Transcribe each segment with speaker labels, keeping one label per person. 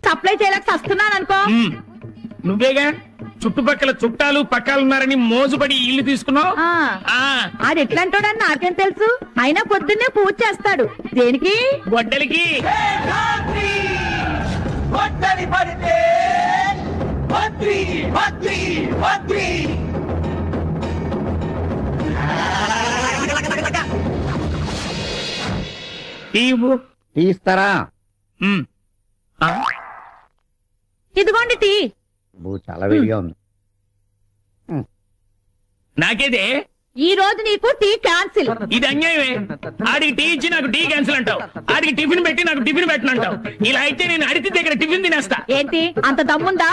Speaker 1: Supply చేయలేక వస్తున్నాను అనుకో.
Speaker 2: నువ్వేగా చుట్టుపక్కల చుట్టాలు పక్కాలున్నారని మోజుపడి ఇల్లు తీసుకున్నావు.
Speaker 1: ఆడు ఎట్లాంటాడని నాకేం తెలుసు. అయినా పొద్దున్నే పూజ చేస్తాడు. దేనికి?
Speaker 2: గొడ్డలికి.
Speaker 3: తీస్తారా?
Speaker 1: ఇదిగోండి టీ.
Speaker 3: చాలా వేడిగా ఉంది.
Speaker 2: నాకేదే
Speaker 1: ఈ రోజు నీకు టీ క్యాన్సిల్.
Speaker 2: ఇది అన్యాయమే. ఆడికి టీ ఇచ్చి నాకు టీ క్యాన్సిల్ అంటావు, ఆడికి టిఫిన్ పెట్టి నాకు టిఫిన్ పెట్టనంటావు. ఇలా అయితే నేను అడిగి దగ్గర టిఫిన్ తినేస్తా.
Speaker 1: ఏంటి అంత దమ్ముందా?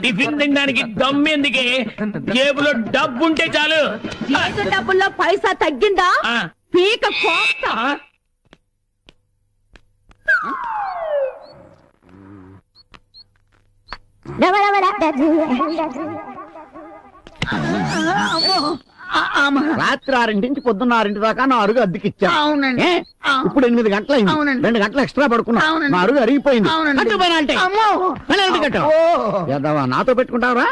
Speaker 2: టిఫిన్ తినడానికి దమ్ము ఎందుకే? జేబులో డబ్బుంటే చాలు.
Speaker 1: జీతం డబ్బుల్లో పైసా తగ్గిందా? పీక కోస్తా.
Speaker 3: రాత్రి 6 పొద్దున్న 6 దాకా నా అరుగు అద్దెకిచ్చా. ఇప్పుడు 8 గంటలైంది. 2 గంటలు ఎక్స్ట్రా పడుకున్నా. నా అరుగు అరిగిపోయింది. యదవా నాతో పెట్టుకుంటావరా?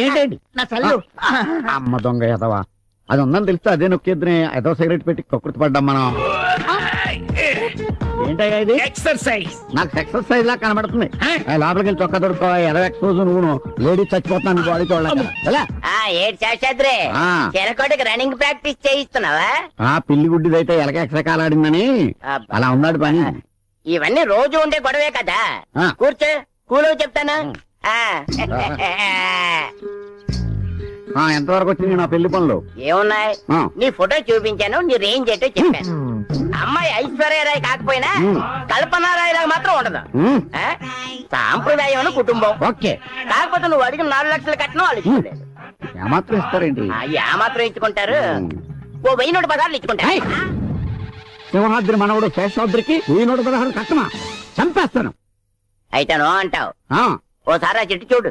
Speaker 3: ఏంటండి అమ్మ దొంగ యదవా. అది ఉందని తెలిస్తే అదే నొక్కేద్దునే. ఏదో సిగరెట్ పెట్టి కక్కుర్తి పడ్డాం మనం. ఏంటయ్యా ఇది?
Speaker 2: ఎక్సర్సైజ్.
Speaker 3: నాకు ఎక్సర్సైజ్ లా కనబడుతుంది. లోపలికి వెళ్ళి చొక్కా దొరుకుతావా? ఎదో ఎక్స్పోజ్ నువ్వు లేడీస్ చచ్చిపోతున్నాను బాడీ చూడాలి.
Speaker 4: చెరకోటికి రన్నింగ్ ప్రాక్టీస్ చేయిస్తున్నావా?
Speaker 3: పిల్లి గుడ్డిదైతే ఎలక ఎక్సకాలాడిందని అలా ఉన్నాడు పని.
Speaker 4: ఇవన్నీ రోజు ఉండే గొడవే కదా. కూర్చో, కూలో చెప్తాను.
Speaker 3: ఎంతవరకు వచ్చింది నా పెళ్లి పనులు?
Speaker 4: ఏమున్నాయి? నీ ఫోటో చూపించాను, నీ రేంజ్ ఏంటో చెప్పాను. అమ్మాయి ఐశ్వర్యరాయ్ కాకపోయినా కల్పనారాయ్ లాగా మాత్రం ఉండదు. సాంప్రదాయం కుటుంబం.
Speaker 3: ఓకే.
Speaker 4: కాకపోతే నువ్వు అడిగిన 4 లక్షలు కట్టినా వాళ్ళు ఇచ్చుకోలేదు.
Speaker 3: ఏమాత్రం ఇస్తారేంటి?
Speaker 4: ఏమాత్రం ఇచ్చుకుంటారు? ఓ 1000 ఇచ్చుకుంటారు.
Speaker 3: సింహాద్రి మనవడు శేషాద్రికి 1016 కట్టమా? చంపేస్తాను.
Speaker 4: అయితే నో అంటావు. ఓసారి ఆ చెట్టు చూడు,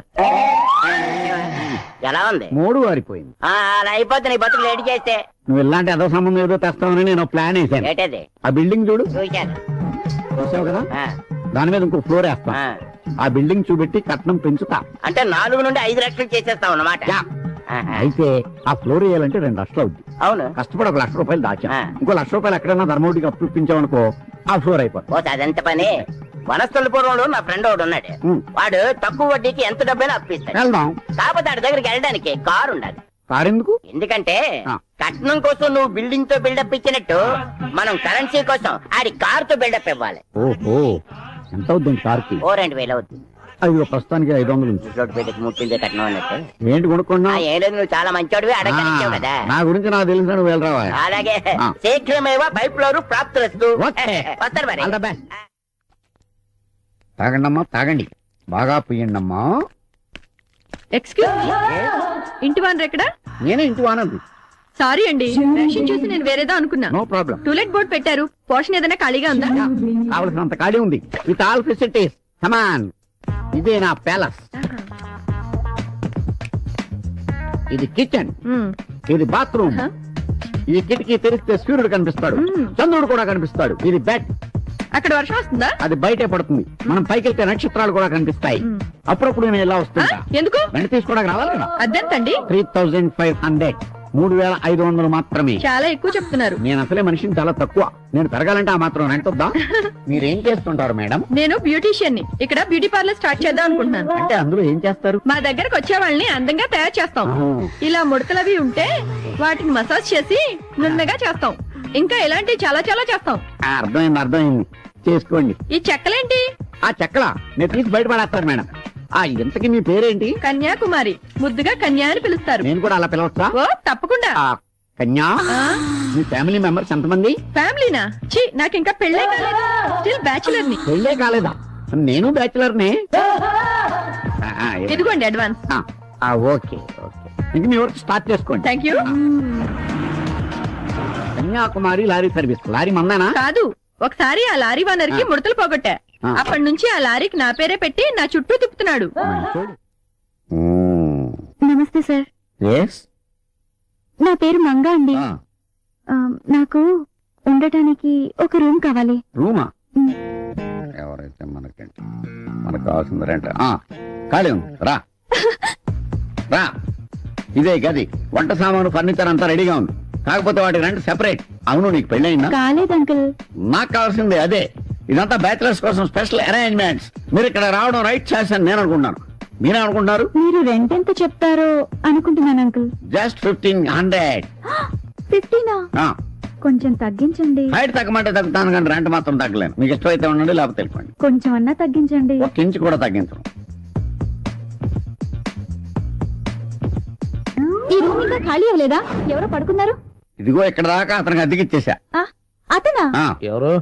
Speaker 4: ఎలా ఉంది?
Speaker 3: 3 వారిపోయింది.
Speaker 4: అలా అయిపోతే నీ బతుకు లేట్ చేస్తే.
Speaker 3: నువ్వు ఇలాంటి ఏదో సంబంధం ఏదో తెస్తావని నేను ప్లాన్ వేసాను.
Speaker 4: ఏంటది?
Speaker 3: ఆ బిల్డింగ్ చూడు.
Speaker 4: చూశాను.
Speaker 3: చూసావు కదా? దాని మీద ఇంకో ఫ్లోర్ వేస్తా. ఆ బిల్డింగ్ చూపెట్టి కట్నం పెంచుతా.
Speaker 4: అంటే 4 నుండి 5 లక్షలు చేసేస్తావు అన్నమాట.
Speaker 3: అయితే ఆ ఫ్లోర్ వేయాలంటే 2 లక్షలు అవుద్ది.
Speaker 4: అవును.
Speaker 3: కష్టపడి 1 లక్ష రూపాయలు దాచా. ఇంకో 1 లక్ష రూపాయలు ఎక్కడైనా ధర్మోడికి అప్పు ఇప్పించామనుకో ఆ ఫ్లోర్ అయిపోతుంది.
Speaker 4: అదంత పని. వనస్థలపురంలో నా ఫ్రెండ్ ఒకడు ఉన్నాడు. వాడు తక్కువ వడ్డీకి ఎంత డబ్బైనా అప్పిస్తాడు.
Speaker 3: వెళ్దాం.
Speaker 4: కాకపోతే వాడి దగ్గరికి వెళ్ళడానికి కారు ఉండాలి.
Speaker 3: కారు ఎందుకు?
Speaker 4: ఎందుకంటే కట్నం కోసం నువ్వు బిల్డింగ్ తో బిల్డప్ ఇచ్చినట్టు మనం కరెన్సీ కోసం ఆడి కార్ తో బిల్డప్ ఇవ్వాలి.
Speaker 3: ఓహో, ఎంత అవుతుంది కార్కి?
Speaker 4: 2000 అవుతుంది.
Speaker 3: అయ్యో, ప్రస్తుతానికి 500 ఉంది.
Speaker 4: పెద్దకి ముట్టిందే కట్నం అన్నట్టు.
Speaker 3: ఏంటి కొనుక్కున్నా?
Speaker 4: ఏం లేదు, నువ్వు చాలా మంచోడివి, అడగలిచావు కదా.
Speaker 3: నా గురించి నాకు తెలిసిన నువ్వు వెళ్ళరావా?
Speaker 4: అలాగే. శీఘ్రమేవా పైప్లోరు ప్రాప్తులస్తు. వస్తారు మరి.
Speaker 3: తాగండమ్మా, తాగండి. బాగా పుయ్యండమ్మా.
Speaker 1: ఎక్స్క్యూజ్, ఇంటి వానర్ ఎక్కడ?
Speaker 3: నేనే ఇంటి వానరు.
Speaker 1: సారీ అండి, రేషన్ చూసి నేను వేరేదో అనుకున్నా.
Speaker 3: No problem.
Speaker 1: టూలెట్ బోర్డు పెట్టారు, పోర్షన్ ఏదైనా ఖాళీగా ఉందా?
Speaker 3: కావలసినంత ఖాళీ ఉంది, విత్ ఆల్ ఫెసిలిటీస్. కమాన్. ఇదే నా ప్యాలెస్. ఇది కిచెన్, ఇది బాత్రూమ్. ఈ కిటికీ తెరిస్తే సూర్యుడు కనిపిస్తాడు, చంద్రుడు కూడా కనిపిస్తాడు. ఇది బెడ్.
Speaker 1: అక్కడ వర్షం వస్తుందా?
Speaker 3: అది బయటే పడుతుంది. మనం పైకి వెళ్తే నక్షత్రాలు కూడా కనిపిస్తాయి. అప్పుడప్పుడు నేను ఎలా వస్తుంటా.
Speaker 1: ఎందుకు?
Speaker 3: వెంట తీసుకోవడానికి రావాలి కదా.
Speaker 1: అద్దెంతండి?
Speaker 3: 3500. 3500 మాత్రమే.
Speaker 1: చాలా ఎక్కువ చెప్తున్నారు.
Speaker 3: నేను అసలే మనిషిని చాలా తక్కువ. నేను పెరగాలంటే ఆ మాత్రం రెంట్ వద్దా? మీరేం చేస్తుంటారు మేడం?
Speaker 1: నేను బ్యూటీషియన్ ని. ఇక్కడ బ్యూటీ పార్లర్ స్టార్ట్ చేద్దాం అనుకుంటున్నాను.
Speaker 3: అంటే అందులో ఏం చేస్తారు?
Speaker 1: మా దగ్గరకు వచ్చే వాళ్ళని అందంగా తయారు చేస్తాం. ఇలా ముడతలవి ఉంటే వాటిని మసాజ్ చేసి నున్నగా చేస్తాం. ఇంకా ఇలాంటి చాలా చాలా చేస్తాం.
Speaker 3: అర్థమైంది. చేసుకోండి.
Speaker 1: ఈ చెక్కలేంటి?
Speaker 3: ఆ చెక్కల నేను తీసి బయటపడేస్తాను మేడం. ఇంతకీ మీ పేరేంటి?
Speaker 1: కన్యాకుమారి. ముద్దుగా కన్యా అని పిలుస్తారు.
Speaker 3: నేను కూడా అలా పిలవచ్చా?
Speaker 1: ఓ తప్పకుండా.
Speaker 3: కన్యా, మీ ఫ్యామిలీ మెంబర్స్ ఎంతమంది?
Speaker 1: ఫ్యామిలీనా? ఛీ, నాకు ఇంకా పెళ్ళే కాలేదు. స్టిల్ బ్యాచులర్ ని.
Speaker 3: పెళ్ళే కాలేదా? నేను బ్యాచులర్ నే.
Speaker 1: ఇదిగోండి అడ్వాన్స్.
Speaker 3: ఓకే. ఇంక మీ వర్క్ స్టార్ట్ చేసుకోండి.
Speaker 1: Thank you.
Speaker 3: Kanyakumari lorry service. Lorry మందానా?
Speaker 1: కాదు. ఒకసారి ఆ లారీ ఓనర్ కి ముడతలు పోగొట్టా. అప్పటి నుంచి ఆ లారీకి నా పేరే పెట్టి నా చుట్టూ తిప్పుతున్నాడు.
Speaker 5: నమస్తే సార్.
Speaker 3: yes,
Speaker 5: నా పేరు మంగా అండి. నాకు ఉండటానికి ఒక రూమ్ కావాలి.
Speaker 3: రూమా? ఎవరైతే మనకంటే మనకు కావాల్సింది రెంట్ ఖాళీ ఉంది రా రా. ఇదే గది, వంట సామాను, ఫర్నిచర్ అంతా రెడీగా ఉంది. కాకపోతే వాటి రెంట్ సెపరేట్. అవును, నీకు పెళ్ళయిందా?
Speaker 5: కాలేదు అంకుల్.
Speaker 3: నాకు కావాల్సింది అదే. ఇదంతా బ్యాచిలర్స్ కోసం స్పెషల్ అరేంజ్మెంట్స్. మీరు ఇక్కడ రావడం రైట్ చాయిస్ అని నేను అనుకుంటున్నాను. మీరేమనుకుంటున్నారు?
Speaker 5: మీరు రెంట్ ఎంత చెప్తారో అనుకుంటున్నాను అంకుల్.
Speaker 3: జస్ట్ 1500.
Speaker 5: 15 కొంచెం తగ్గించండి.
Speaker 3: హైట్ తగ్గమంటే తగ్గుతాను, కానీ రెంట్ మాత్రం తగ్గలేను. మీకు ఇష్టమైతే ఉండండి, లేకపోతే వెళ్ళిపోండి.
Speaker 5: కొంచెం అన్నా తగ్గించండి.
Speaker 3: ఒక ఇంచు కూడా తగ్గించను.
Speaker 5: ఈ రూమ్ ఇంకా ఖాళీ అవ్వలేదా? ఎవరో పడుకున్నారు.
Speaker 3: ఇదిగో ఇక్కడ దాకా అతనికి అద్దెకిచ్చేసా.
Speaker 5: అతనా?
Speaker 2: ఎవరు?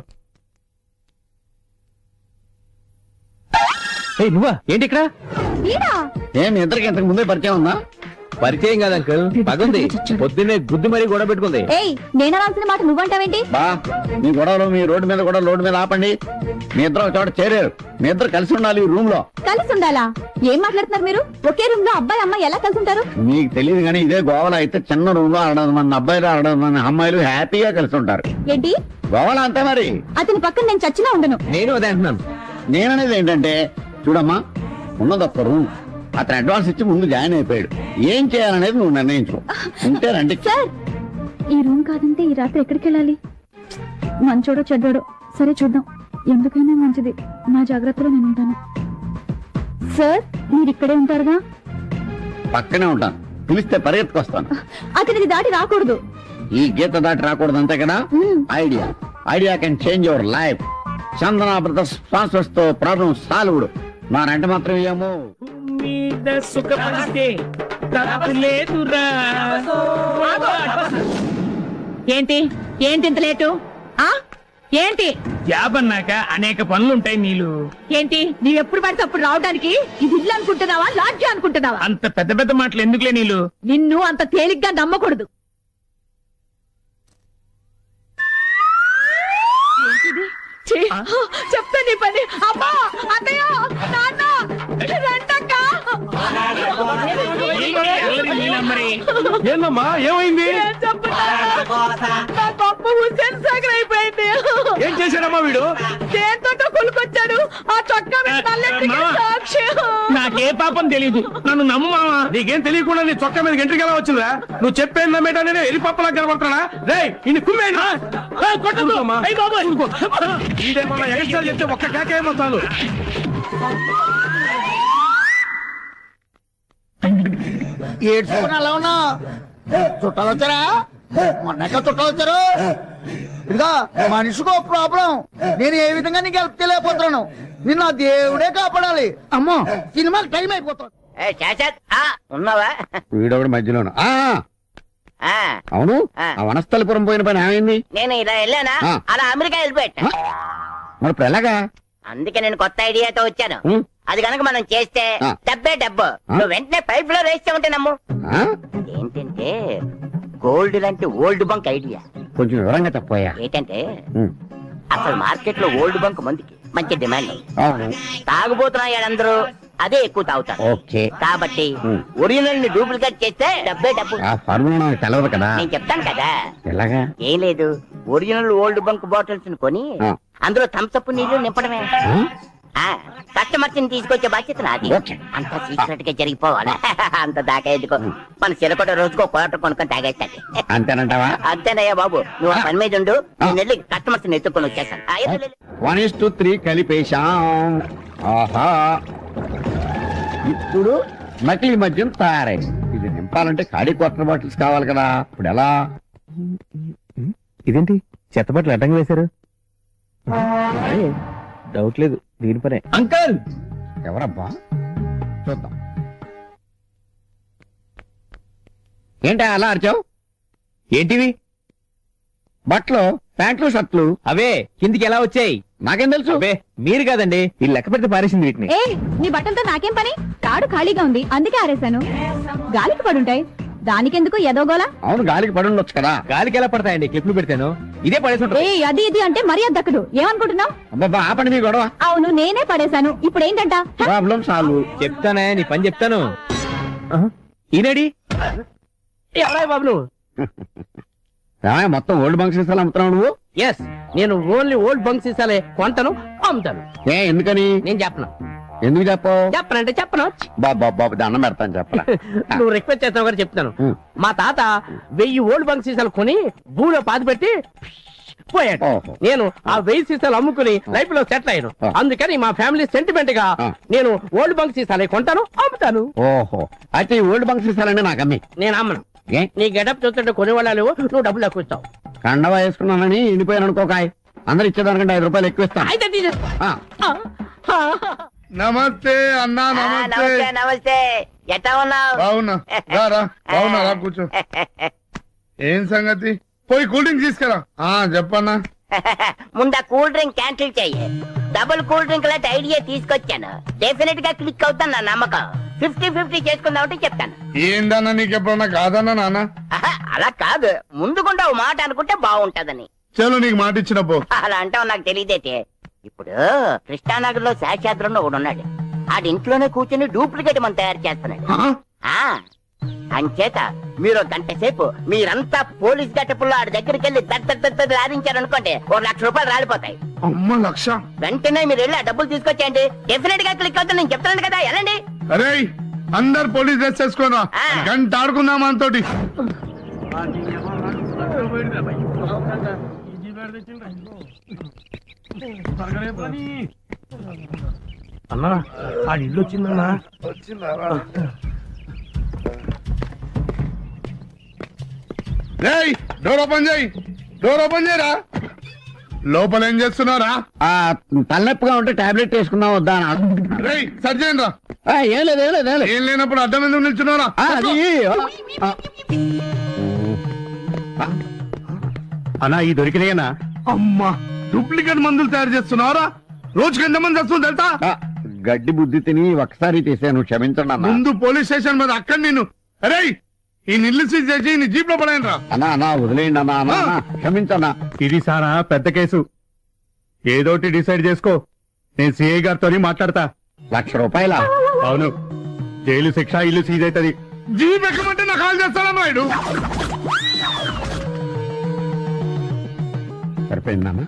Speaker 2: నువ్వా? ఏంటి ఇక్కడ?
Speaker 5: వీడా?
Speaker 3: ఏం మీ ఇద్దరికి ఇంతకు ముందే పరిచయం ఉందా?
Speaker 2: పరిచయం కాదు అంకుల్, పగుంది. పొద్దున్నే గుద్దు మరీ గొడవ పెట్టుకుంది.
Speaker 5: ఏయ్, నేనరాల్సిన మాట నువ్వంటావేంటి?
Speaker 3: బా, మీ గొడవలు మీ రోడ్డు మీద కూడా రోడ్డు మీద ఆపండి. మీ ఇద్దరు ఒక చోట చేరారు. మీ ఇద్దరు కలిసి ఉండాలి ఈ రూమ్ లో.
Speaker 5: కలిసి ఉండాలా? ఏం మాట్లాడుతున్నారు మీరు? ఒకే రూమ్ లో అబ్బాయి అమ్మాయి ఎలా కలిసి ఉంటారు?
Speaker 3: మీకు తెలియదు కానీ ఇదే గోవాలో అయితే చిన్న రూమ్ లో 600 మంది అబ్బాయిలు 600 మంది అమ్మాయిలు హ్యాపీగా కలిసి ఉంటారు.
Speaker 5: ఏంటి?
Speaker 3: గోవాలో అంతే మరి.
Speaker 5: అతని పక్కన నేను చచ్చినా ఉండను.
Speaker 2: నేను అదే అంటున్నాను.
Speaker 3: నేననేది ఏంటంటే, చూడమ్మా, ఉన్నది ఒక్క రూమ్. అతను అడ్వాన్స్ ఇచ్చి ముందు జాయిన్ అయిపోయాడు. ఏం చేయాలనేది నువ్వు నిర్ణయించుకో. ఉంటే రండి.
Speaker 5: సార్, ఈ రూమ్ కాదంటే ఈ రాత్రి ఎక్కడికి వెళ్ళాలి? మంచోడో చెడ్డోడో సరే చూద్దాం. ఎందుకైనా మంచిది, నా జాగ్రత్తలో నేను ఉంటాను. సార్, మీరు ఇక్కడే ఉంటారుగా?
Speaker 3: పక్కనే ఉంటాను. పిలిస్తే పరిగెత్తుకొస్తాను.
Speaker 5: అతనిది దాటి రాకూడదు.
Speaker 3: ఈ గీత దాటి రాకూడదు, అంతే కదా? Idea can change your life. Chandana brothers sponsors తో ప్రాబ్లం సాల్వ్డ్. నా రెంట్ మాత్రం ఏమో
Speaker 2: సుఖపడితే తప్పు లేదురా.
Speaker 1: ఏంటి ఏంటి ఇంత లేటు? ఏంటి?
Speaker 2: జాబ్ అన్నాక అనేక పనులుంటాయి నీళ్ళు.
Speaker 1: ఏంటి నీవు ఎప్పుడు పడితే అప్పుడు రావడానికి ఇది ఇల్లు అనుకుంటున్నావా, లాడ్జి అనుకుంటున్నావా?
Speaker 2: అంత పెద్ద పెద్ద మాటలు ఎందుకులే నీళ్ళు.
Speaker 1: నిన్ను అంత తేలిగ్గా నమ్మకూడదు. చెప్తా నీ పని. అమ్మా, అన్నయ్య, నాన్న, రండక్క.
Speaker 2: ఏందమ్మా, ఏమైంది?
Speaker 1: నా గొప్ప హుస్సేన్ సాగర్ అయిపోయింది.
Speaker 2: ఏం చేశాడమ్మా వీడు?
Speaker 1: దేంతో కొనుకొచ్చాడు ఆ చొక్కా మీద నల్లెత్తికి సాక్షి.
Speaker 2: నాకే పాపం తెలీదు, నన్ను నమ్ము మావా. నీకేం తెలియకుండా నీ చొక్కా మీద గంటకి ఎలా వచ్చిందా? నువ్వు చెప్పేది నమ్మేటా? నేను ఎరి పప్పలా కనబడుతున్నా. రే, ఇన్ని కుమ్మేనా? ఇదేమన్నా ఎగస్ట్రాలు చెప్తే ఒక్క కేకేమో చాలు.
Speaker 6: ఏడ్చుకుని అలా ఉన్నా చుట్టాలు వచ్చారా? మొన్నక చుట్టాలు వచ్చారు. ఇదిగా మనిషికో ప్రాబ్లం. నేను ఏ విధంగా నీకు హెల్ప్ చేయలేకపోతున్నాను. నిన్న దేవుడే కాపాడాలి. అమ్మో, సినిమాకి టైం అయిపోతుంది.
Speaker 4: ఉన్నావా?
Speaker 3: వీడొకటి మధ్యలోను. అవును, ఆ వనస్థలిపురం పోయిన పని ఏమైంది?
Speaker 4: నేను ఇలా వెళ్ళానా, అలా అమెరికా వెళ్ళిపోయా.
Speaker 3: మరి ఇప్పుడు ఎలాగా?
Speaker 4: అందుకే నేను కొత్త ఐడియాతో వచ్చాను. అది కనుక మనం చేస్తే డబ్బే డబ్బు. నువ్వు వెంటనే పైప్ లో వేస్తే ఉంటే నమ్ము. ఏంటంటే గోల్డ్ లాంటి ఓల్డ్ బంక్ ఐడియా.
Speaker 3: కొంచెం వివరంగా చెప్పోయా.
Speaker 4: ఏంటంటే అసలు మార్కెట్ లో ఓల్డ్ బంక్ మందుకి మంచి డిమాండ్.
Speaker 3: అవును,
Speaker 4: తాగుబోతున్నాడు, అదే ఎక్కువ తాగుతారు.
Speaker 3: ఓకే,
Speaker 4: కాబట్టి ఒరిజినల్ ని డూప్లికేట్ చేస్తే డబ్బే డబ్బు.
Speaker 3: ఆ ఫార్ములా నాకు తెలవదు కదా.
Speaker 4: నేను చెప్తాను కదా.
Speaker 3: ఎలాగా?
Speaker 4: ఏం లేదు, ఒరిజినల్ ఓల్డ్ బంక్ బాటిల్స్ ని కొని అందులో థమ్సప్ నీళ్లు నింపడమే. కస్టమర్స్ ని తీసుకొచ్చే బాధ్యత నాది. అంత సీక్రెట్ గా జరిగిపోవాలి. అంత దాకా ఎందుకో, మన చిరకొట రోజుకో క్వార్టర్ కొనుక్కొని తాగేస్తాది.
Speaker 3: అంతేనంటావా?
Speaker 4: అంతేనయ్యా బాబు, నువ్వు ఆ పని మీద ఉండు. నేను వెళ్ళి కస్టమర్స్ ని ఎత్తుకొని వచ్చేస్తాను.
Speaker 3: 1:3 కలిపేశాం. ఆహా, ఇప్పుడు నకిలీ మద్యం తయారైంది. ఇది నింపాలంటే ఖాళీ క్వార్టర్ బాటిల్స్ కావాలి కదా. ఇప్పుడు ఎలా?
Speaker 2: ఇదేంటి చెత్త బట్టలు అడ్డంగా వేశారు? డౌట్ లేదు, దీని పనే. అంకల్,
Speaker 3: ఎవరబ్బా? చూద్దాం. ఏంటా అలా అరిచావు?
Speaker 2: ఏంటివి?
Speaker 3: బట్టలు, ప్యాంట్లు, షర్ట్లు.
Speaker 2: అవే కిందికి ఎలా వచ్చాయి?
Speaker 3: నాకేం తెలుసు?
Speaker 2: అవే మీరు కాదండి, ఈ లెక్క పెడితే పారేసింది వీటిని.
Speaker 5: ఏ, నీ బట్టలతో నాకేం పని? తాడు ఖాళీగా ఉంది, అందుకే ఆరేశాను. గాలికి పడుంటాయి, దానికెందుకు ఎదోగోలా?
Speaker 3: అవును, గాలికి పడి ఉండొచ్చు కదా.
Speaker 2: గాలికి ఎలా పడతాయండి? క్లిప్లు పెడతాను, ఇదే పడేసి.
Speaker 5: ఏ, అది ఇది అంటే మర్యాద దక్కదు. ఏమనుకుంటున్నావు?
Speaker 3: అబ్బా, ఆపండి మీ గొడవ.
Speaker 5: అవును, నేనే పడేశాను. ఇప్పుడు ఏంటంట?
Speaker 3: Problem solve.
Speaker 2: చెప్తానే, నీ పని చెప్తాను. ఈనాడి
Speaker 4: ఎవరా బాబు నువ్వు?
Speaker 3: మొత్తం ఓల్డ్ బంక్ సీసాలు అమ్ముతున్నావు నువ్వు?
Speaker 4: ఎస్, నేను ఓన్లీ ఓల్డ్ బంక్ సీసాలే కొంటాను, అమ్ముతాను.
Speaker 3: ఎందుకని?
Speaker 4: నేను చెప్పను.
Speaker 3: ఎందుకు చెప్పవు?
Speaker 7: చెప్పనంటే చెప్పను.
Speaker 3: బాబు దండం పెడతాను చెప్పరా.
Speaker 7: నువ్వు రిక్వెస్ట్ చేస్తావు కదా చెప్తాను. మా తాత 1000 ఓల్డ్ బంక్ సీసాలు కొని భూమిలో పాతి పెట్టి పోయాడు.
Speaker 3: ఓహో.
Speaker 7: నేను ఆ 1000 సీసాలు అమ్ముకుని లైఫ్ లో సెటిల్ అయ్యాను. అందుకని మా ఫ్యామిలీ సెంటిమెంట్ గా నేను ఓల్డ్ బంక్ సీసాలు కొంటాను, అమ్ముతాను.
Speaker 3: ఓహో, అయితే ఈ ఓల్డ్ బంక్ సీసాలండి నాకు అమ్మి.
Speaker 7: నేను అమ్మను.
Speaker 3: ఏ?
Speaker 7: నీ గెటప్ చూస్తుంటే కొనేవాళ్ళ లేవు, నువ్వు డబ్బులు ఎక్కువ ఇస్తావు.
Speaker 3: కండవా వేసుకున్నానని ఎండిపోయాను అనుకోకాయ్. అందరు ఇచ్చేదానికంటే 5 రూపాయలు ఎక్కువ ఇస్తాను.
Speaker 7: అయితే తీసేసుకో.
Speaker 2: నమస్తే అన్నా, నమస్తే.
Speaker 4: నమస్తే నమస్తే, ఎట్టా ఉన్నావు?
Speaker 2: బాగున్నా, బాగున్నా, రా కూర్చో. ఏం సంగతి? పోయి కూల్ డ్రింక్ తీసుకురా. చెప్పన్నా.
Speaker 4: ముందు కూల్ డ్రింక్ క్యాన్సిల్ చెయ్యి. డబుల్ కూల్ డ్రింక్ లాంటి ఐడియా తీసుకొచ్చాను. డెఫినెట్ గా క్లిక్ అవుతాను నా నమ్మకం. 50-50 చేసుకుందామంటే చెప్తాను.
Speaker 2: ఏందన్నా నీకు ఎప్పుడన్నా కాదన్నా నాన్న?
Speaker 4: అలా కాదు, ముందుకుండా ఓ మాట అనుకుంటే బాగుంటదని.
Speaker 2: చలో నీకు మాట ఇచ్చిన పో.
Speaker 4: అలా అంటావు నాకు తెలియదేటే. ఇప్పుడు కృష్ణానగర్ లో శాషాద్రంలో ఒకడు ఉన్నాడు. ఆడి ఇంట్లోనే కూర్చొని డూప్లికేట్ మనం తయారు చేస్తున్నాడు. అంచేత మీరు గంట సేపు మీరంతా పోలీస్ గట్టపుల్లో ఆడి దగ్గరికి వెళ్ళి లారించారనుకోండి, 1,00,000 రూపాయలు రాలిపోతాయి.
Speaker 2: అమ్మ, 1,00,000?
Speaker 4: వెంటనే మీరు వెళ్ళి ఆ డబ్బులు తీసుకొచ్చేయండి. డెఫినెట్ గా క్లిక్ అవుతుంది, నేను చెప్తున్నాను కదా. వెళ్ళండి.
Speaker 2: అరే, అందరు పోలీస్ డ్రెస్ వేసుకోరా, గంట ఆడుకుందాం మనతోటి.
Speaker 7: అన్నా ఆ ఇల్లు వచ్చిందన్నా.
Speaker 2: డోర్ ఓపెన్ చేయి, డోర్ ఓపెన్ చేయరా. లోపల ఏం చేస్తున్నారా?
Speaker 3: తలనొప్పిగా ఉంటే టాబ్లెట్ వేసుకుందాం వద్దా?
Speaker 2: రేయ్, సరి చేయండి రా.
Speaker 3: ఏం లేదు ఏం లేదు ఏం లేదు.
Speaker 2: ఏం లేనప్పుడు అడ్డం ఎందుకు నిల్చున్నారా?
Speaker 3: అన్నా ఈ దొరికినాయనా?
Speaker 2: అమ్మా, డూప్లికేట్ మందులు తయారు చేస్తున్నారా? రోజుకి ఎంతమంది వస్తుంది తెలుసా?
Speaker 3: గడ్డి బుద్ధి తిని ఒకసారి తీసాను, క్షమించండి అన్న.
Speaker 2: ముందు పోలీస్ స్టేషన్ మీద అక్కడ నేను అరే ఈ నిల్లు సీజ్ చేసి నీ జీప్ లో పడేయండి రా.
Speaker 3: అన్నా అన్నా వదిలేయండి అన్నా, అన్నా క్షమించన్నా.
Speaker 2: ఇది సారా పెద్ద కేసు, ఏదోటి డిసైడ్ చేసుకో. నేను సిఐ గారితో మాట్లాడతా.
Speaker 3: 1,00,000 రూపాయల?
Speaker 2: అవును, జైలు శిక్ష, ఇల్లు సీజ్ అవుతుంది. జీప్ ఎక్కమంటే నాకు కాల్ చేస్తానమ్మా.
Speaker 3: సరిపోయిందన్నా.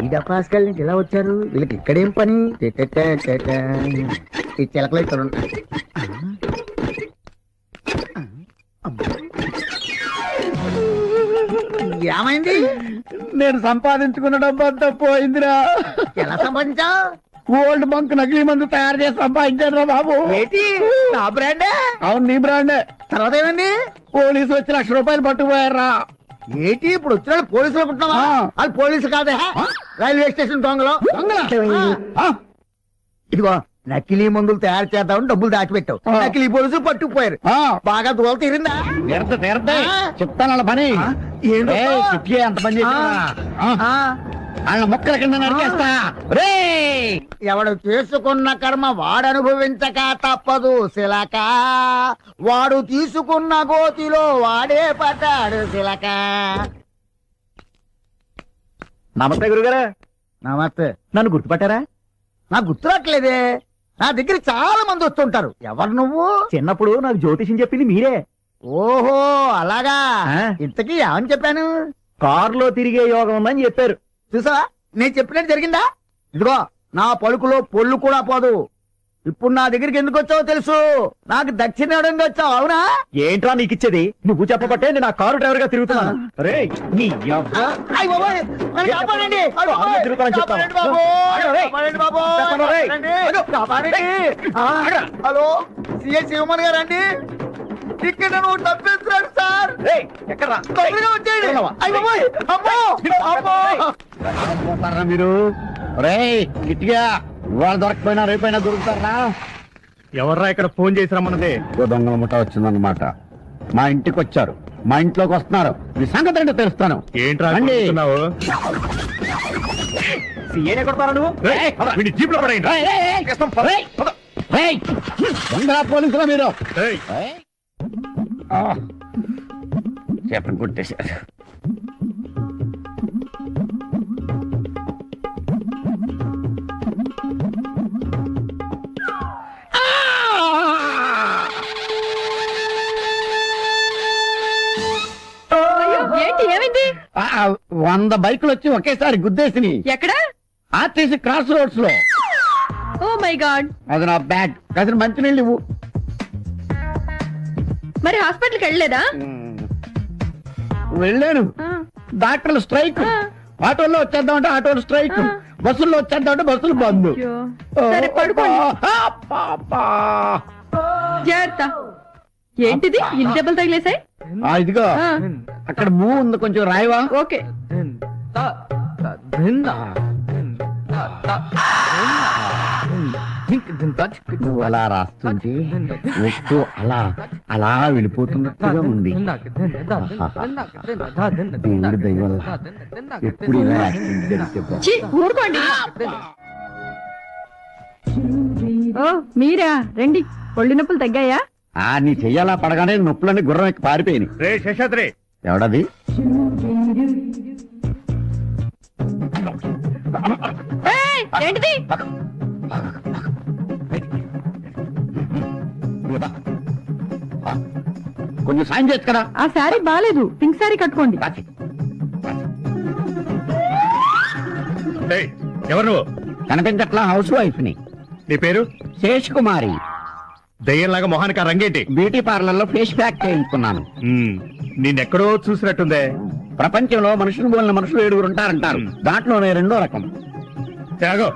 Speaker 6: ఈ డపాస్కల్ నుంచి ఎలా వచ్చారు? వీళ్ళకి ఇక్కడేం పని? ఈ చిలకలు ఇక్కడ ఉంటాయి. ఏమైంది?
Speaker 3: నేను సంపాదించుకున్న డబ్బంతా పోయిందిరా.
Speaker 6: ఎలా సంపాదించావు?
Speaker 3: ఓల్డ్ బంక్ నకిలీ మందు తయారు చేసి సంపాదించాను రా బాబు.
Speaker 6: ఏంటి, నా బ్రాండే?
Speaker 3: అవును, నీ బ్రాండే.
Speaker 6: తర్వాత ఏమైంది?
Speaker 3: పోలీసు వచ్చి 1,00,000 రూపాయలు పట్టుకుపోయారా.
Speaker 6: ఏంటి ఇప్పుడు వచ్చిన పోలీసులు అనుకుంటున్నావా? వాళ్ళు పోలీసు కాదే, రైల్వే స్టేషన్ దొంగలు. ఇదిగో, నకిలీ మందులు తయారు చేద్దామని డబ్బులు దాచిపెట్టావు, నకిలీ పోలీసులు పట్టుకుపోయారు. బాగా దూల తీరిందా?
Speaker 3: చెప్తాను వాళ్ళ పని. ఎంత పని వాళ్ళ మొక్కల కింద నరికేస్తా.
Speaker 6: ఎవడు చేసుకున్న కర్మ వాడు అనుభవించక తప్పదు శిలక, వాడు తీసుకున్న గోతిలో వాడే పడ్డాడు శిలక.
Speaker 3: నమస్తే గురుగారు.
Speaker 6: నమస్తే.
Speaker 3: నన్ను గుర్తుపట్టారా?
Speaker 6: నాకు గుర్తురాట్లేదే. నా దగ్గర చాలా మంది వస్తుంటారు. ఎవరు నువ్వు?
Speaker 3: చిన్నప్పుడు నాకు జ్యోతిషం చెప్పింది మీరే.
Speaker 6: ఓహో అలాగా. ఇంతకీ ఏమని చెప్పాను?
Speaker 3: కారులో తిరిగే యోగం ఉందని చెప్పారు.
Speaker 6: చూసా, నేను చెప్పినట్టు జరిగిందా? ఇదిగో, నా పలుకులో పొల్లు కూడా పోదు. ఇప్పుడు నా దగ్గరికి ఎందుకు వచ్చావో తెలుసు. నాకు దక్షిణ ఇవ్వడానికి వచ్చావు, అవునా?
Speaker 3: ఏంట్రా నీకు ఇచ్చేది? నువ్వు చెప్పబట్టే నేను ఆ కారు డ్రైవర్ గా తిరుగుతున్నాను.
Speaker 6: హలో, సిఐ శివమణి గారు అండి. ఇక్కడ నువ్వు తప్పిస్తున్నాడు సార్. తొందరగా వచ్చేయండి.
Speaker 3: మీరు గిట్టిగా ఇవాళ దొరకపోయినా రేపైనా దొరుకుతారా?
Speaker 2: ఎవర్రా ఇక్కడ ఫోన్ చేసి రమ్మన్నదే?
Speaker 3: దొంగల ముఠ వచ్చిందన్నమాట. మా ఇంటికి వచ్చారు, మా ఇంట్లోకి వస్తున్నారు. మీ సంగతి ఏంటో తెలుస్తాను.
Speaker 2: ఏంట్రా
Speaker 3: కొడతారా నువ్వు?
Speaker 2: జీప్ లో పడేయండి.
Speaker 3: దొంగ పోలీసులా మీరు? చెప్పండి, కొట్టేశారు. 100 బైకులు వచ్చి ఒకేసారి గుద్దేసి
Speaker 1: ఎక్కడ?
Speaker 3: ఆర్టీసీ క్రాస్ రోడ్స్ లో.
Speaker 1: Oh my god.
Speaker 3: అది నా బ్యాడ్. కాసిన మంచినీళ్ళు ఇవ్వు.
Speaker 1: మరి హాస్పిటల్కి వెళ్ళలేదా?
Speaker 3: వెళ్ళాను. డాక్టర్లు స్ట్రైక్. ఆటోల్లో వచ్చేద్దామంటే ఆటోలు స్ట్రైక్. బస్సుల్లో వచ్చేద్దామంటే బస్సులు బంద్.
Speaker 1: అయ్యో. సరే పడుకోండి. జాగ్రత్త. ఏంటిది ఇన్ని దెబ్బలు తగిలేసాయి?
Speaker 3: ఇదిగో అక్కడ మూవ్ ఉంది, కొంచెం రాయవా?
Speaker 1: ఓకే.
Speaker 3: నువ్వు అలా రాస్తుంటే వస్తూ అలా అలా వెళ్ళిపోతున్నట్టుగా ఉంది. దేవుడి దయ వల్ల ఎప్పుడు ఇలా యాక్సిడెంట్ జరిగితే బాగుండు.
Speaker 1: ఛీ, ఊరుకోండి. ఓ మీరా, రండి. ఒళ్ళు నొప్పులు తగ్గాయా?
Speaker 3: నీ చెయ్యాలా పడగానే నొప్పులన్నీ గుర్రం ఎక్కి పారిపోయినాయి.
Speaker 2: రే శేషాద్రి,
Speaker 3: ఎవడది?
Speaker 1: ఏయ్, ఏంటిది?
Speaker 3: కొంచెం సాయం చేయొచ్చు కదా.
Speaker 1: ఆ శారీ బాలేదు, పింక్ శారీ కట్టుకోండి.
Speaker 2: ఎవరు నువ్వు?
Speaker 3: కనిపించట్లా, హౌస్ వైఫ్ ని.
Speaker 2: నీ పేరు?
Speaker 3: శేష్ కుమారి.
Speaker 2: దయ్యంలాగా మొహానికి ఆ రంగేంటి?
Speaker 3: బ్యూటీ పార్లర్ లో ఫేస్ ప్యాక్ చేయించుకున్నాను.
Speaker 2: నిన్నెక్కడో చూసినట్టుందే.
Speaker 3: ప్రపంచంలో మనుషులు పోలిన మనుషులు 7 ఉంటారంటారు. దాంట్లోనే 2వ రకం.
Speaker 2: త్యాగో.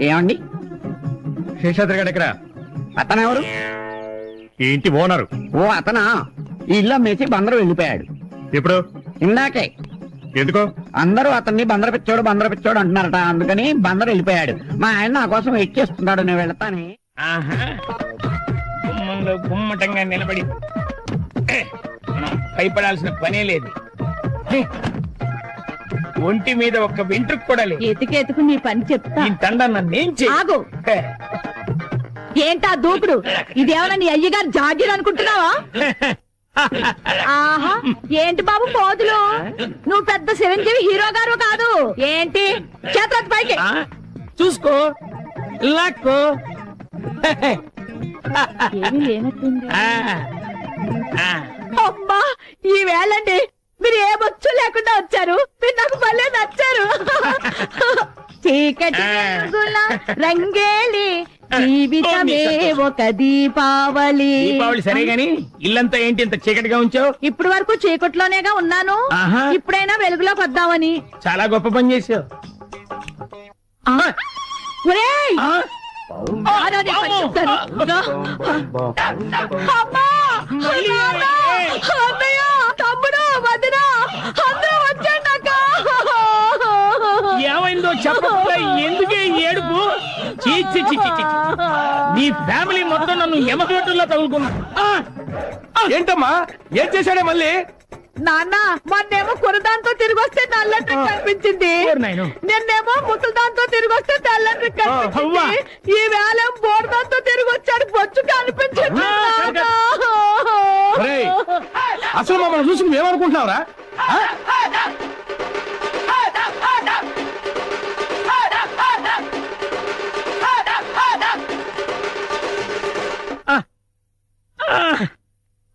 Speaker 3: ఏమండి?
Speaker 2: శేషాద్రి గారు ఎక్కడ?
Speaker 3: అతనెవరు?
Speaker 2: ఏంటి ఓనరు?
Speaker 3: ఓ అతనా? ఈ ఇల్లు అమ్మేసి బందరు వెళ్ళిపోయాడు.
Speaker 2: ఎప్పుడు?
Speaker 3: ఇందాకే.
Speaker 2: ఎందుకో?
Speaker 3: అందరూ అతన్ని బందర పిచ్చోడు అంటున్నారట. అందుకని బందరు వెళ్ళిపోయాడు. మా ఆయన నా కోసం వెయిట్ చేస్తున్నాడు. నేను వెళ్తానే.
Speaker 8: గుమ్మంలో గుమ్మటంగా నిలబడి భయపడాల్సిన పనే లేదు. ఒంటి మీద ఒక్క వెంట్రుకు కూడా లేదు.
Speaker 1: ఎతికెతుకు నీ పని చెప్తా.
Speaker 8: ఈ తండ నన్నేం
Speaker 1: ఆగు. ఏంటా దూకుడు? ఇదేమన్నా నీ అయ్యగారు జాగీర్ అనుకుంటున్నావా? ఆహా, ఏంటి బాబు పోదులు? నువ్వు పెద్ద చిరంజీవి హీరో గారు కాదు ఏంటి? చేతులెత్తి పైకి.
Speaker 8: చూసుకో, లాక్కో.
Speaker 1: ఏమీ లేనట్టుంది. అమ్మా, ఈ వేళండి మీరు ఏ బొచ్చు లేకుండా వచ్చారు. మీరు నాకు భలే నచ్చారు. చీకటి వెలుగుల రంగేలి జీవితమే ఒక దీపావళి.
Speaker 8: దీపావళి సరే గాని ఇల్లంతా ఏంటి ఇంత చీకటిగా ఉంచావు?
Speaker 1: ఇప్పుడు వరకు చీకట్లోనేగా ఉన్నాను. ఇప్పుడైనా వెలుగులోకి వద్దామని.
Speaker 8: చాలా గొప్ప పని చేసావు.
Speaker 1: ఒరేయ్! ఆనాడే పని చెప్తాను. అమ్మా! నాన్న! అన్నయ్య! తమ్ముడు! వదిన! అందరూ వచ్చాడు అక్క!
Speaker 8: ఏమైందో చెప్పకుండా ఎందుకే ఏడుపు? చీ చీ చీ చీ చీ. నీ ఫ్యామిలీ మొత్తం నన్ను యమగట్టుల్లో తగులుకున్నా.
Speaker 2: ఏంటమ్మా, ఏం చేశాడే మళ్ళీ?
Speaker 1: నాన్న, మొన్నేమో కురదాంతో తిరిగి వస్తే నల్లటి కనిపించింది. నిన్నేమో ముసలిదాంతో తిరిగి వస్తే తెల్లటి కనిపించింది. ఈ వేళ బోర్దాంతో తిరిగి వచ్చాడు, బొచ్చు కనిపించింది.
Speaker 2: అసలు మమ్మల్ని చూసి నువ్వేమనుకుంటున్నావురా?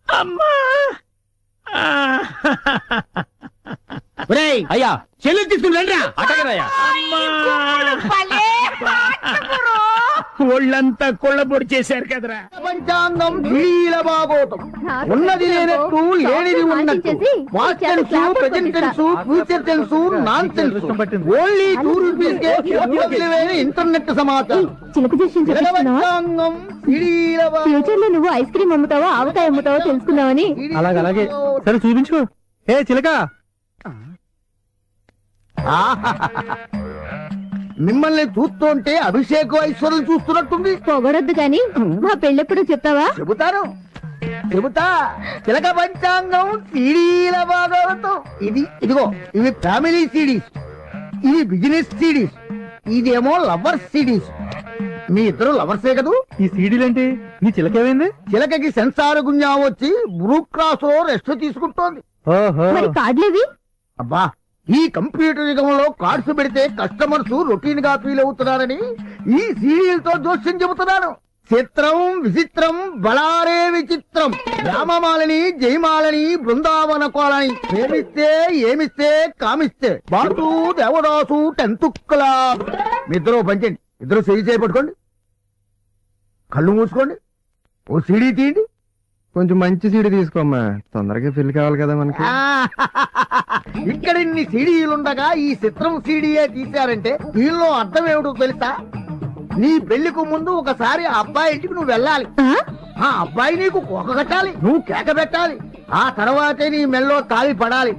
Speaker 8: అమ్మా!
Speaker 2: అయ్యా, చెల్లెలు తీసుకుని రండి. అటగరయ్యా.
Speaker 8: ఒళ్ళంతా కొళ్ళబొడి చేశారు కదరా.
Speaker 6: పంచాంగం ఢీల బాగోతం. ఉన్నది లేనట్టు, లేనిది ఉన్నట్టు. Past tense, present tense, future tense, non tense. Only ₹2 internet సమాచారం. పంచాంగం ఢీల
Speaker 5: ఫ్యూచర్ లో నువ్వు ఐస్ క్రీమ్ అమ్ముతావో ఆవకాయ అమ్ముతావో తెలుసుకున్నావని.
Speaker 2: అలాగే సరే చూపించు. ఏ చిలక,
Speaker 6: మిమ్మల్ని చూస్తుంటే అభిషేకం ఐశ్వర్యం చూస్తున్నట్టుంది.
Speaker 5: పొగడొద్దు కానీ మా పెళ్ళెప్పుడు చెప్తావా?
Speaker 6: చెబుతా. చిలక పంచాంగం సీడీల భాగవతం. ఇదిగో ఇవి ఫ్యామిలీ సిడీస్, ఇవి బిజినెస్ సిడీస్, ఇదేమో లవర్స్ సిడీస్. మీ ఇద్దరు లవర్సే కదూ?
Speaker 2: ఈ సీడీలేంటి? నీ చిలకేమైంది?
Speaker 6: చిలకకి సెన్సార్ గుంజా వచ్చి బ్రూ క్రాస్ లో రెస్ట్ తీసుకుంటోంది.
Speaker 5: మరి కార్డులేవి?
Speaker 6: అబ్బా, ఈ కంప్యూటర్ యుగంలో కార్డ్స్ పెడితే కస్టమర్స్ రొటీన్ గా ఫీల్ అవుతున్నారని ఈ సీరియల్తో జోస్యం చెబుతున్నాను. చిత్రం విచిత్రం బలారే విచిత్రం రామమాలని జయమాలని బృందావన కోలని ప్రేమిస్తే ఏమిస్తే కామిస్తే బాసు దేవదాసు టెన్తుక్కల మీ ఇద్దరు పంచండి, ఇద్దరు చేయి చేపట్టుకోండి, కళ్ళు మూసుకోండి, ఓ సీడీ తీయండి.
Speaker 9: కొంచెం మంచి సీడీ తీసుకోమ్మా, తొందరగా పెళ్లి కావాలి కదా మనకి.
Speaker 6: ఇక్కడ ఇన్ని సీడీలుండగా ఈ చిత్రం సీడీయే తీశారంటే దీనిలో అర్థం ఏమిటో తెలుసా? నీ పెళ్లికి ముందు ఒకసారి ఆ అబ్బాయి ఇంటికి నువ్వు వెళ్ళాలి, ఆ అబ్బాయి నీకు కోక కట్టాలి, నువ్వు కేక పెట్టాలి, ఆ తర్వాతే నీ మెల్లో తావి పడాలి.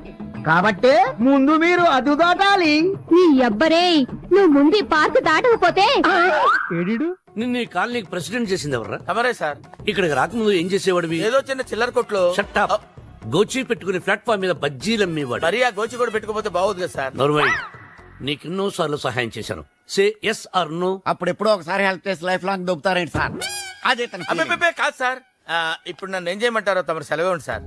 Speaker 6: కాబట్టే ముందు మీరు అదు దాటాలి.
Speaker 5: నీ అబ్బరే, నువ్వు ముందు పార్క్ దాటకపోతే
Speaker 9: ఏడీడు
Speaker 10: నిన్ను ఈ కాలనీకి ప్రెసిడెంట్ చేసింది ఎవర్రా?
Speaker 11: ఎవరే సార్?
Speaker 10: ఇక్కడికి రాకముందు ఏం చేసేవాడివి?
Speaker 11: ఏదో చిన్న చిల్లర కొట్లో.
Speaker 10: Shut up. గోచి పెట్టుకుని ప్లాట్ఫామ్ మీద బజ్జీలు అమ్మేవాడు.
Speaker 11: మరి ఆ గోచి కూడా పెట్టుకోపోతే బాగోదు కదా సార్.
Speaker 10: నోర్మై, నీకెన్నో సార్లు సహాయం చేశాను. Say yes or no.
Speaker 3: అప్పుడెప్పుడో ఒకసారి హెల్ప్ చేసి లైఫ్ లాంగ్ దొబ్బుతారేంటి సార్? అదే తన feeling.
Speaker 11: అబ్బే కాదు సార్. ఇప్పుడు నన్ను ఏం చేయమంటారో తమరు సెలవు సార్.